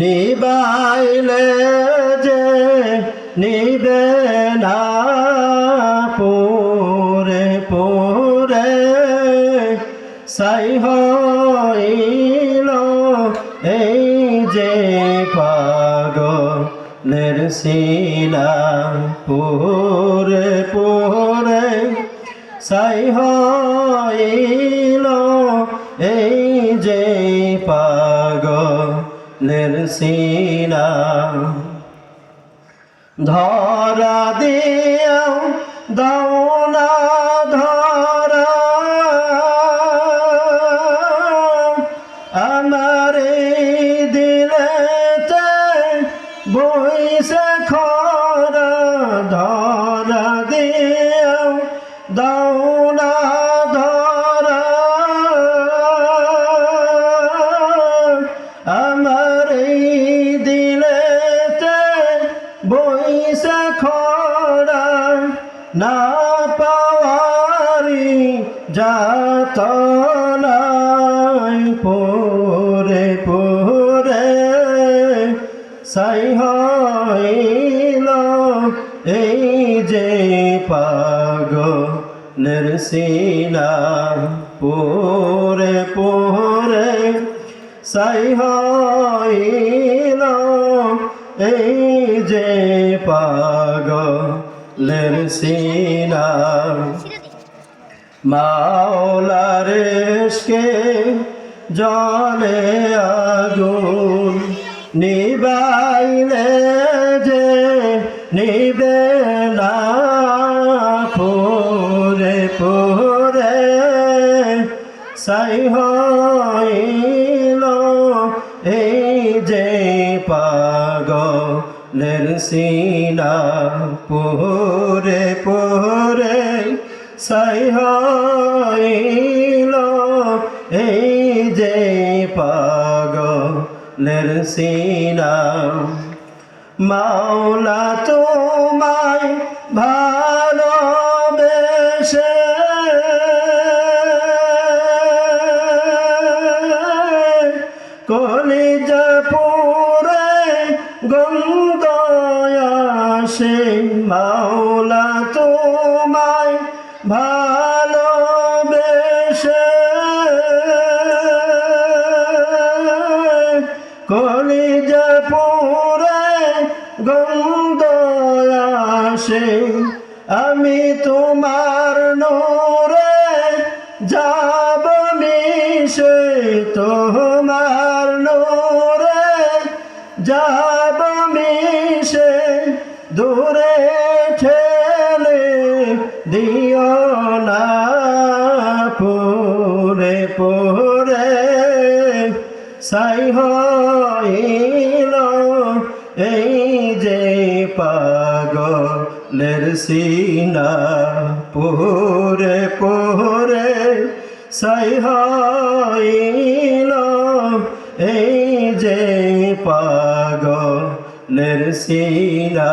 নিবাইলে যে নিবে না পোরে পোরে সাই হইল এই যে পাগলের সিনা পোরে পোরে সাই হইল এই যে পাগলের সিনা ধরা দিয়াও দাও না ধরা আমার দিলেতে বইসে খরা ধরা দিয়াও দাও না ধরা আমার দিলেতে বইসে খরা না পাওয়ারি যাতনায় পোরে পোরে সাই হইল এই যে পাগলের সিনা পোরে পোরে সাই হইল এই যে পাগলের সিনা মাওলার ইশকে জলে আগুন নিবাইলে যে নিবে না পোরে পোরে সাই হইল এই যে পাগলের সিনা পোরে পোরে সাই হইল এই যে পাগলের সিনা মাওলা তোমায় ভালোবেসে কলিজা পুরে গন্ধ আসে মাওলা তোমায় ভালোবেসে কলিজা পুরে গন্ধ আসে আমি তোমার নূরে যাব মিশে তোমার নূরে যাব মিশে দূরে ঠেলে দিও না পোরে পোরে সাই হইল এই যে পাগলের সিনা পোরে পোরে সাই হইল এই যে পাগলের সিনা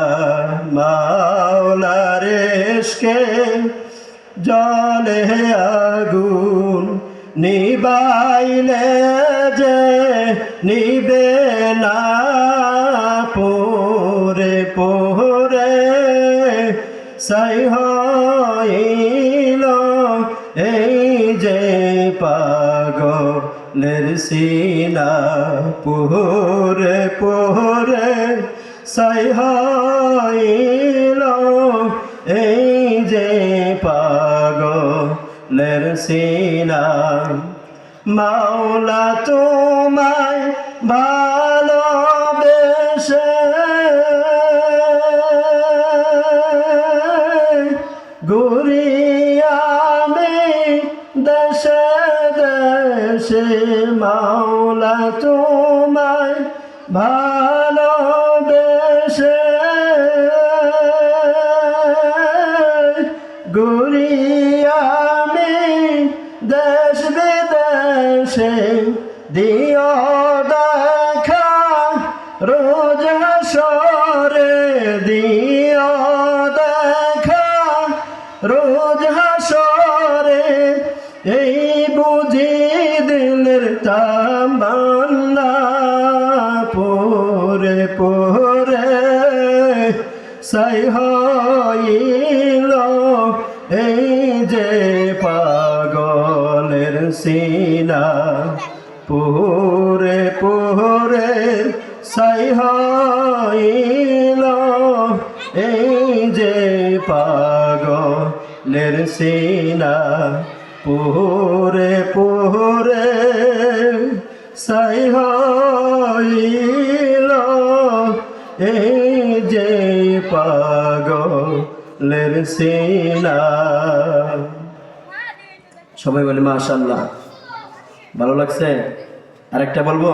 মাওলার ইশকে জলে আগুন নিবাইলে যে নিবে না পোরে পোরে সাই হইল এই যে পাগলের সিনা পোরে পোরে সাই হইল এই যে পাগলের সিনা মাওলা তোমায় ভালোবেসে ঘুরি আমি দেশে দেশে মাওলা তোমায় ভালোবেসে ঘুরি আমি দেশ বিদেশে দিও দেখা রোজ হাসরে দিও দেখা রোজ হাসরে এই বুঝি দিলের তামান্না সাই হইল এই যে পাগলের সিনা পুরে পুরে সাই হইল এই যে পাগলের সিনা পুরে পুরে সাই হইল এই যে পাগলের সিনা। সবাই বলে মাশাআল্লাহ। ভালো লাগছে? আরেকটা বলবো?